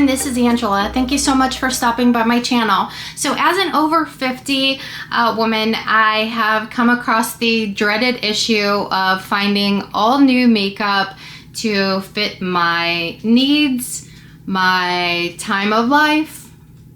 everyone, this is Angela. Thank you so much for stopping by my channel. So as an over 50 woman, I have come across the dreaded issue of finding all new makeup to fit my needs, my time of life,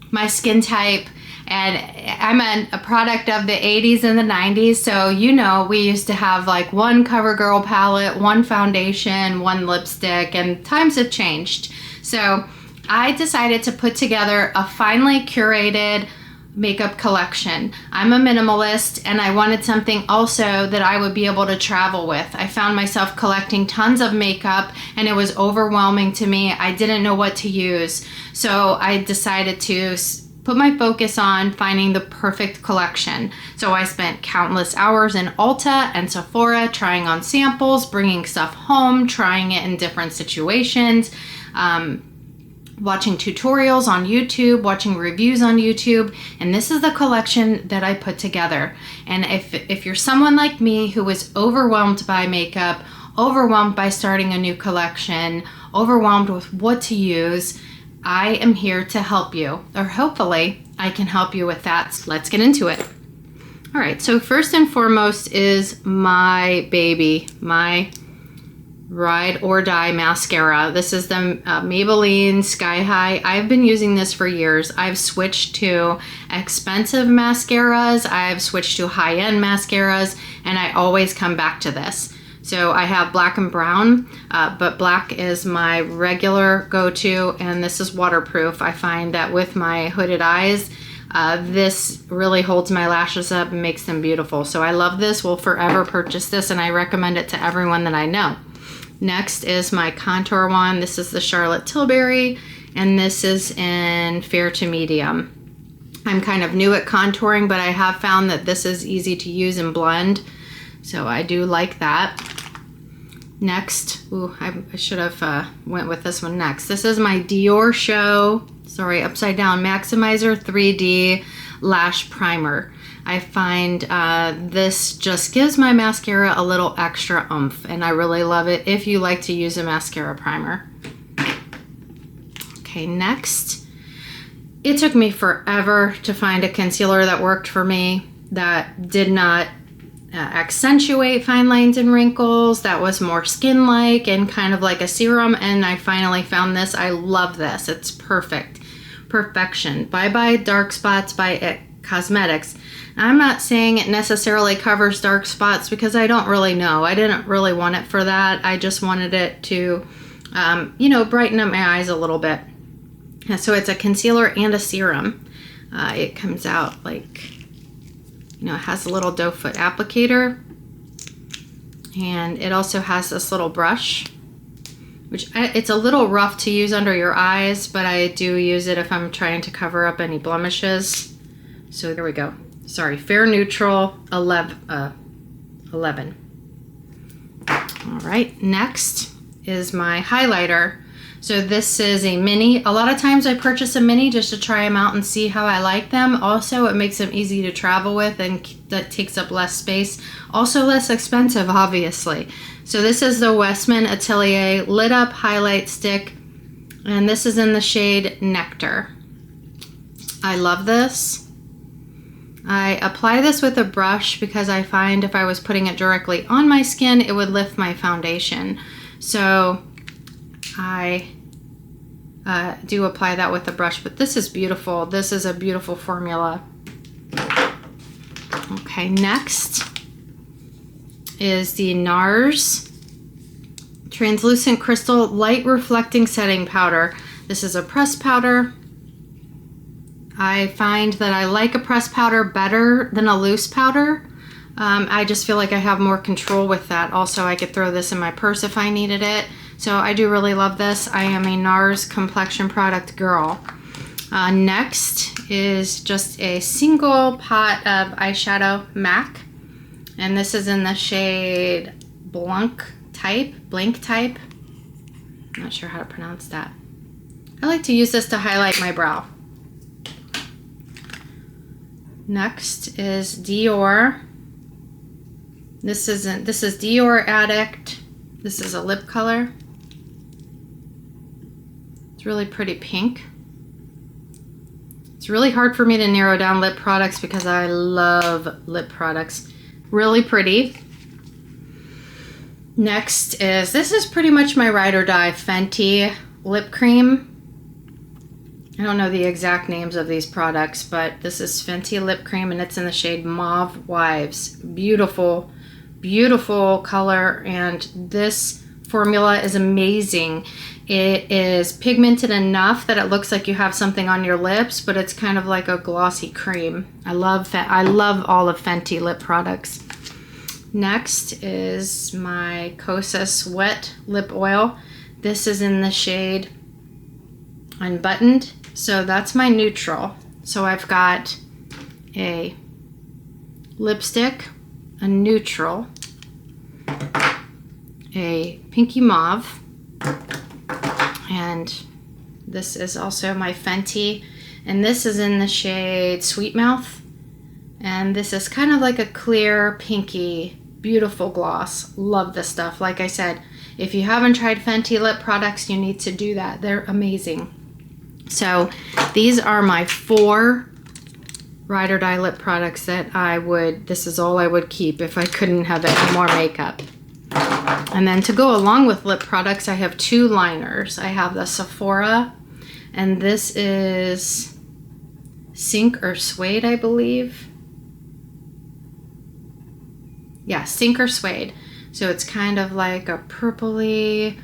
my skin type. And I'm a product of the 80s and the 90s, so you know we used to have like one CoverGirl palette, one foundation, one lipstick, and times have changed. So I decided to put together a finely curated makeup collection. I'm a minimalist and I wanted something also that I would be able to travel with. I found myself collecting tons of makeup and it was overwhelming to me. I didn't know what to use. So I decided to put my focus on finding the perfect collection. So I spent countless hours in Ulta and Sephora trying on samples, bringing stuff home, trying it in different situations, watching tutorials on YouTube, watching reviews on YouTube, and this is the collection that I put together. And if you're someone like me who was overwhelmed by makeup, overwhelmed by starting a new collection, overwhelmed with what to use, I am here to help you, or hopefully I can help you with that. So let's get into it. All right, so first and foremost is my baby, my Ride or Die mascara. This is the Maybelline Sky High. I've been using this for years. I've switched to expensive mascaras, I've switched to high-end mascaras, and I always come back to this. So I have black and brown, but black is my regular go-to, and this is waterproof. I find that with my hooded eyes, this really holds my lashes up and makes them beautiful. So I love this, will forever purchase this, and I recommend it to everyone that I know. Next is my contour one. This is the Charlotte Tilbury, and this is in fair to medium. I'm kind of new at contouring, but I have found that this is easy to use and blend. So I do like that. Next, I should have went with this one next. This is my Dior Upside Down Maximizer 3D Lash Primer. I find this just gives my mascara a little extra oomph, and I really love it if you like to use a mascara primer. Okay, next, it took me forever to find a concealer that worked for me, that did not accentuate fine lines and wrinkles, that was more skin-like and kind of like a serum, and I finally found this. I love this. It's perfect. Perfection. Bye Bye Dark Spots by It Cosmetics. I'm not saying it necessarily covers dark spots because I don't really know. I didn't really want it for that. I just wanted it to, brighten up my eyes a little bit. And so it's a concealer and a serum. It comes out like, it has a little doe foot applicator, and it also has this little brush, which it's a little rough to use under your eyes, but I do use it if I'm trying to cover up any blemishes. So there we go. Sorry, Fair Neutral 11. All right, next is my highlighter. So this is a mini. A lot of times I purchase a mini just to try them out and see how I like them. Also, it makes them easy to travel with, and that takes up less space. Also less expensive, obviously. So this is the Westman Atelier Lit Up Highlight Stick, and this is in the shade Nectar. I love this. I apply this with a brush because I find if I was putting it directly on my skin, it would lift my foundation. So I do apply that with a brush, but this is beautiful. This is a beautiful formula. Okay, next is the NARS Translucent Crystal Light Reflecting Setting Powder. This is a pressed powder. I find that I like a pressed powder better than a loose powder. I just feel like I have more control with that. Also, I could throw this in my purse if I needed it. So I do really love this. I am a NARS complexion product girl. Next is just a single pot of eyeshadow MAC. And this is in the shade Blanc Type. I'm not sure how to pronounce that. I like to use this to highlight my brow. Next is Dior. This is Dior Addict. This is a lip color. It's It's really pretty pink. It's really hard for me to narrow down lip products because I love lip products. Really pretty. Next is, this is pretty much my ride or die Fenty lip cream. I don't know the exact names of these products, but this is Fenty lip cream and it's in the shade Mauve Wives. Beautiful, beautiful color, and this formula is amazing. It is pigmented enough that it looks like you have something on your lips, but it's kind of like a glossy cream. I love all of Fenty lip products. Next is my Kosas Wet Lip Oil. This is in the shade Unbuttoned. So that's my neutral. So I've got a lipstick, a neutral, a pinky mauve, and this is also my Fenty, and this is in the shade Sweet Mouth, and this is kind of like a clear pinky, beautiful gloss. Love this stuff. Like I said, if you haven't tried Fenty lip products, you need to do that. They're amazing. So these are my 4 ride or die lip products that this is all I would keep if I couldn't have any more makeup. And then to go along with lip products, I have 2 liners. I have the Sephora, and this is Sink or Suede, I believe. Yeah, Sink or Suede. So it's kind of like a purpley,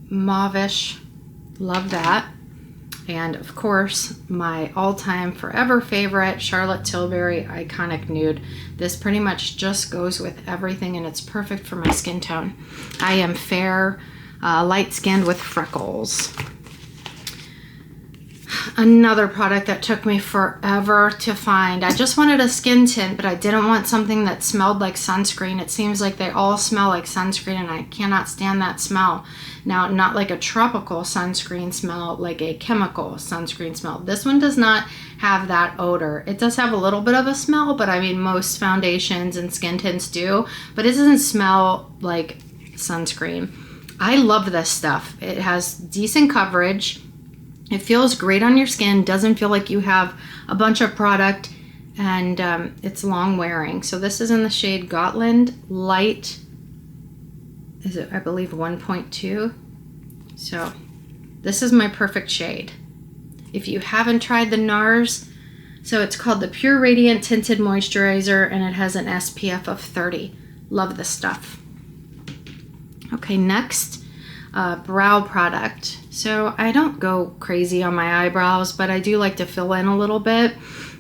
mauvish. Love that. And of course, my all-time forever favorite, Charlotte Tilbury Iconic Nude. This pretty much just goes with everything, and it's perfect for my skin tone. I am fair, light-skinned with freckles. Another product that took me forever to find. I just wanted a skin tint, but I didn't want something that smelled like sunscreen. It seems like they all smell like sunscreen, and I cannot stand that smell. Now, not like a tropical sunscreen smell, like a chemical sunscreen smell. This one does not have that odor. It does have a little bit of a smell, but I mean, most foundations and skin tints do, but it doesn't smell like sunscreen. I love this stuff. It has decent coverage. It feels great on your skin, doesn't feel like you have a bunch of product, and it's long wearing. So this is in the shade Gotland Light. Is it, I believe, 1.2. So this is my perfect shade. If you haven't tried the NARS, so it's called the Pure Radiant Tinted Moisturizer, and it has an SPF of 30. Love this stuff. Okay, next, brow product. So I don't go crazy on my eyebrows, but I do like to fill in a little bit.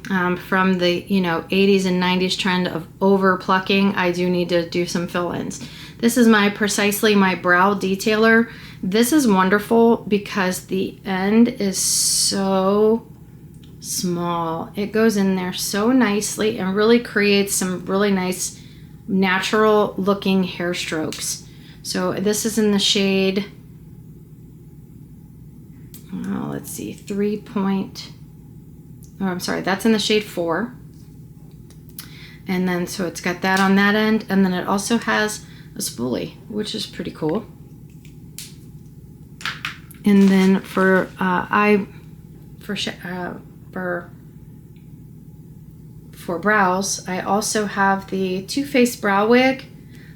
From the 80s and 90s trend of over plucking, I do need to do some fill-ins. This is Precisely my brow detailer. This is wonderful because the end is so small. It goes in there so nicely and really creates some really nice natural looking hair strokes. So this is in the shade, let's see, that's in the shade 4. And then, so it's got that on that end, and then it also has a spoolie, which is pretty cool. And then for brows, I also have the Too Faced Brow Wig.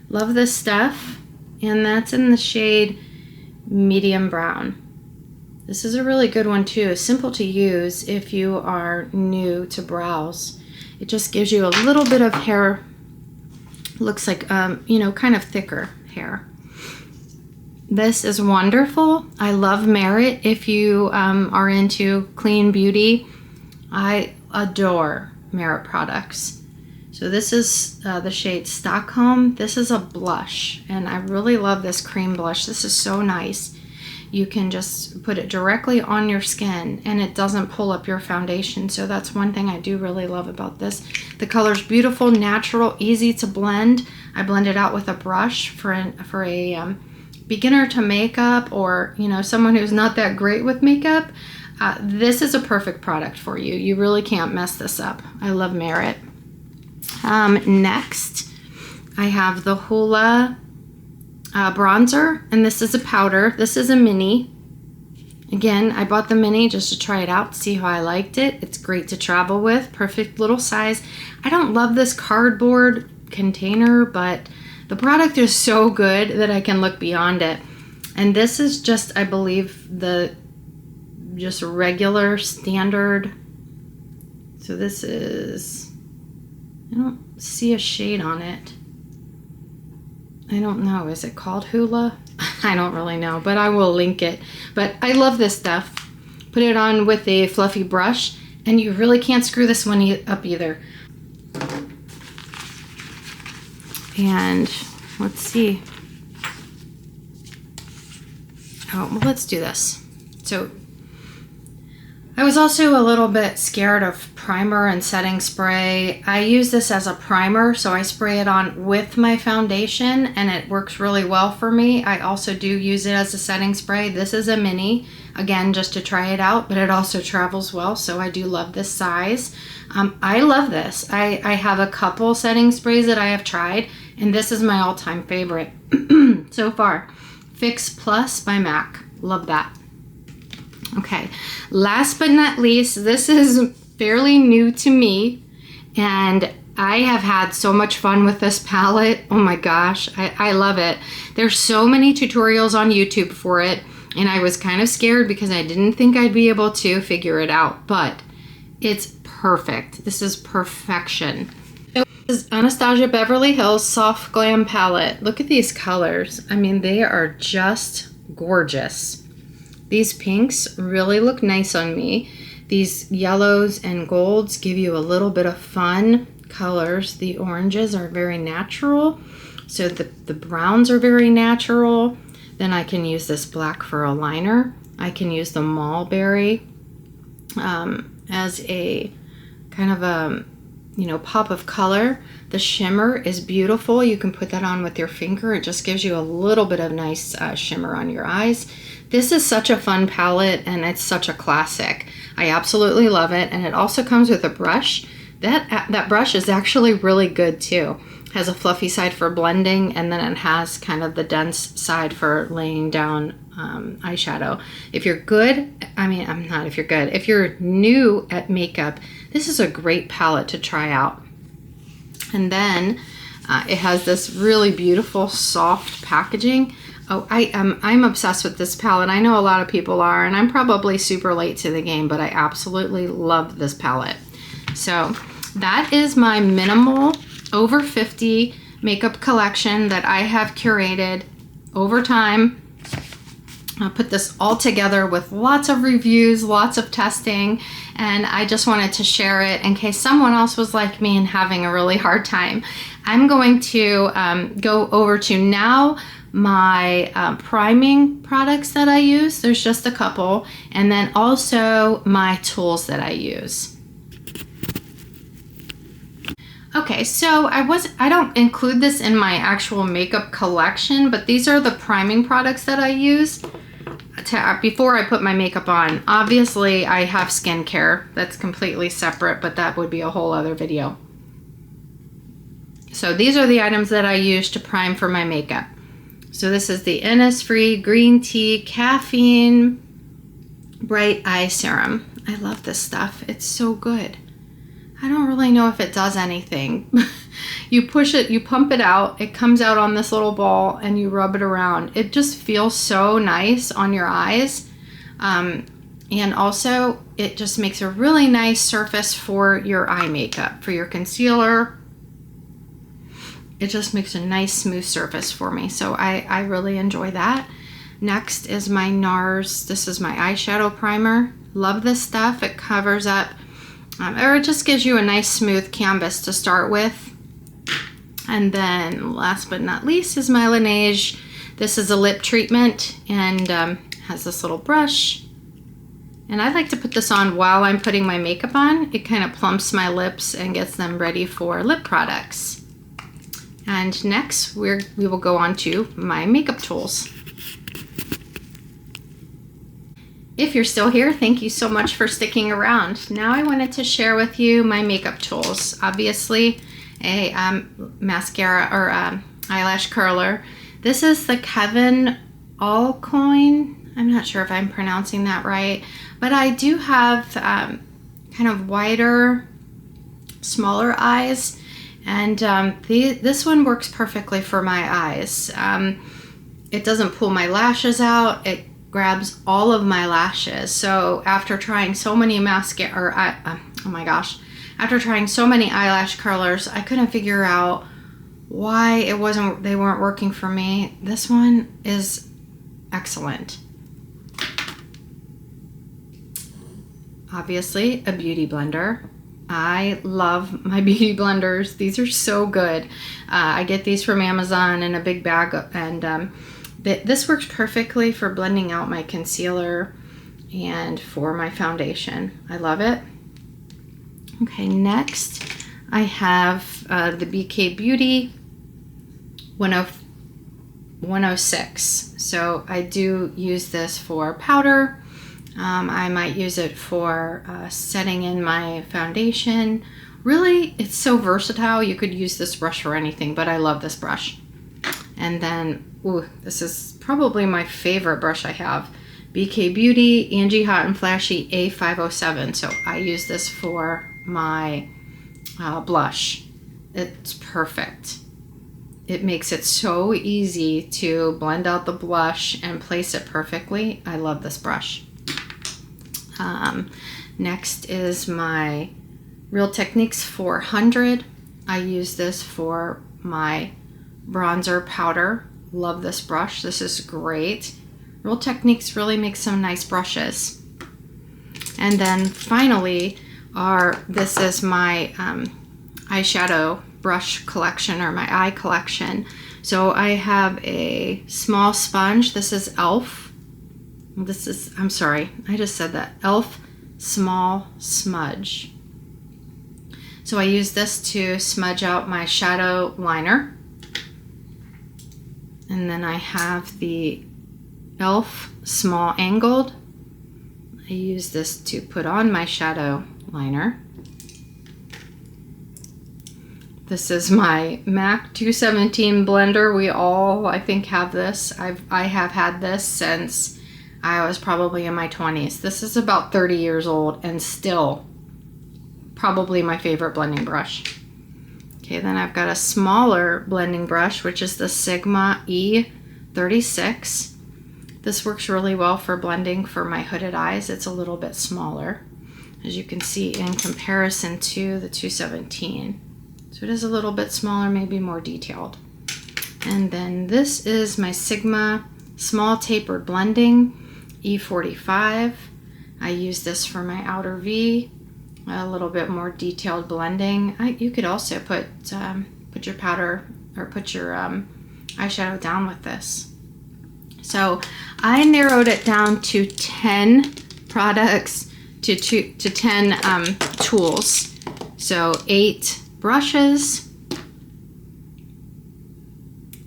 Love this stuff, and that's in the shade Medium Brown. This is a really good one too. It's simple to use if you are new to brows. It just gives you a little bit of hair. Looks like, kind of thicker hair. This is wonderful. I love Merit. If you are into clean beauty, I adore Merit products. So this is the shade Stockholm. This is a blush, and I really love this cream blush. This is so nice. You can just put it directly on your skin and it doesn't pull up your foundation. So that's one thing I do really love about this. The color's beautiful, natural, easy to blend. I blend it out with a brush for a beginner to makeup, or someone who's not that great with makeup. This is a perfect product for you. You really can't mess this up. I love Merit. Next, I have the Hoola bronzer, and this is a powder. This is a mini. Again, I bought the mini just to try it out, see how I liked it. It's great to travel with, perfect little size. I don't love this cardboard container, but the product is so good that I can look beyond it. And this is just, I believe, the just regular standard. So this is, I don't see a shade on it. I don't know, is it called Hula? I don't really know, but I will link it. But I love this stuff. Put it on with a fluffy brush, and you really can't screw this one up either. And let's see. Oh, well, let's do this. So I was also a little bit scared of primer and setting spray. I use this as a primer, so I spray it on with my foundation, and it works really well for me. I also do use it as a setting spray. This is a mini, again, just to try it out, but it also travels well, so I do love this size. I love this. I have a couple setting sprays that I have tried, and this is my all-time favorite so far. Fix Plus by MAC. Love that. Okay, last but not least, this is fairly new to me, and I have had so much fun with this palette. Oh my gosh, I love it. There's so many tutorials on YouTube for it, and I was kind of scared because I didn't think I'd be able to figure it out, but it's perfect. This is perfection. So this is Anastasia Beverly Hills Soft Glam Palette. Look at these colors. I mean, they are just gorgeous. These pinks really look nice on me. These yellows and golds give you a little bit of fun colors. The oranges are very natural. So the browns are very natural. Then I can use this black for a liner. I can use the mulberry as a kind of a, you know, pop of color. The shimmer is beautiful. You can put that on with your finger. It just gives you a little bit of nice shimmer on your eyes. This is such a fun palette, and it's such a classic. I absolutely love it, and it also comes with a brush. That brush is actually really good too. It has a fluffy side for blending, and then it has kind of the dense side for laying down eyeshadow. If you're good, I mean, I'm not if you're good. If you're new at makeup, this is a great palette to try out. And then it has this really beautiful soft packaging. Oh, I'm obsessed with this palette. I know a lot of people are, and I'm probably super late to the game, but I absolutely love this palette. So that is my minimal over 50 makeup collection that I have curated over time. I'll put this all together with lots of reviews, lots of testing, and I just wanted to share it in case someone else was like me and having a really hard time. I'm going to go over to now my priming products that I use. There's just a couple, and then also my tools that I use. Okay, so I don't include this in my actual makeup collection, but these are the priming products that I use before I put my makeup on. Obviously, I have skincare that's completely separate, but that would be a whole other video. So these are the items that I use to prime for my makeup. So this is the Innisfree Green Tea Caffeine Bright Eye Serum. I love this stuff. It's so good. I don't really know if it does anything. You push it, you pump it out, it comes out on this little ball, and you rub it around. It just feels so nice on your eyes. And also, it just makes a really nice surface for your eye makeup, for your concealer. It just makes a nice smooth surface for me, so I really enjoy that. Next is my NARS. This is my eyeshadow primer. Love this stuff. It covers up, or it just gives you a nice smooth canvas to start with. And then last but not least is my Laneige. This is a lip treatment, and has this little brush. And I like to put this on while I'm putting my makeup on. It kind of plumps my lips and gets them ready for lip products. And next, we will go on to my makeup tools. If you're still here, thank you so much for sticking around. Now I wanted to share with you my makeup tools. Obviously, a mascara or eyelash curler. This is the Kevyn Aucoin. I'm not sure if I'm pronouncing that right, but I do have kind of wider, smaller eyes, and this one works perfectly for my eyes. It doesn't pull my lashes out. It grabs all of my lashes. So after trying so many after trying so many eyelash colors, I couldn't figure out why they weren't working for me. This one is excellent. Obviously, a beauty blender. I love my beauty blenders. These are so good. I get these from Amazon in a big bag, and this works perfectly for blending out my concealer and for my foundation. I love it. Okay, next I have the BK Beauty 106. So I do use this for powder. I might use it for setting in my foundation. Really, it's so versatile. You could use this brush for anything, but I love this brush. And then, ooh, this is probably my favorite brush I have. BK Beauty Angie Hot and Flashy A507. So I use this for my blush. It's perfect. It makes it so easy to blend out the blush and place it perfectly. I love this brush. Next is my Real Techniques 400. I use this for my bronzer powder. Love this brush. This is great. Real Techniques really makes some nice brushes. And then finally, this is my eyeshadow brush collection, or my eye collection. So I have a small sponge. This is e.l.f. I'm sorry, I just said that. e.l.f. Small Smudge. So I use this to smudge out my shadow liner. And then I have the e.l.f. Small Angled. I use this to put on my shadow liner. This is my MAC 217 blender. We all, I think, have this. I have had this since I was probably in my 20s. This is about 30 years old and still probably my favorite blending brush. Okay, then I've got a smaller blending brush, which is the Sigma E36. This works really well for blending for my hooded eyes. It's a little bit smaller, as you can see, in comparison to the 217. So it is a little bit smaller, maybe more detailed. And then this is my Sigma Small Tapered Blending E45. I use this for my outer V, a little bit more detailed blending. You could also put your powder, or put your eyeshadow down with this. So I narrowed it down to 10 products, to 10 tools. So 8 brushes,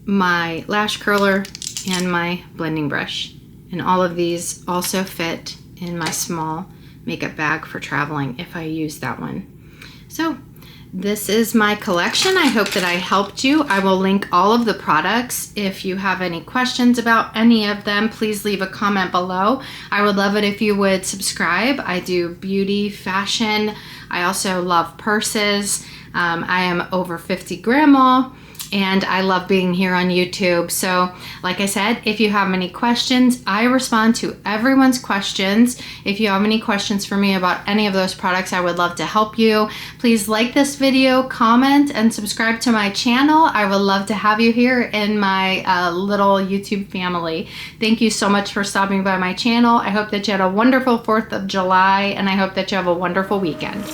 my lash curler, and my blending brush. And all of these also fit in my small makeup bag for traveling if I use that one. So this is my collection. I hope that I helped you. I will link all of the products. If you have any questions about any of them, please leave a comment below. I would love it if you would subscribe. I do beauty, fashion. I also love purses. I am over 50 grandma, and I love being here on YouTube. So like I said, if you have any questions, I respond to everyone's questions. If you have any questions for me about any of those products, I would love to help you. Please like this video, comment, and subscribe to my channel. I would love to have you here in my little YouTube family. Thank you so much for stopping by my channel. I hope that you had a wonderful 4th of July, and I hope that you have a wonderful weekend.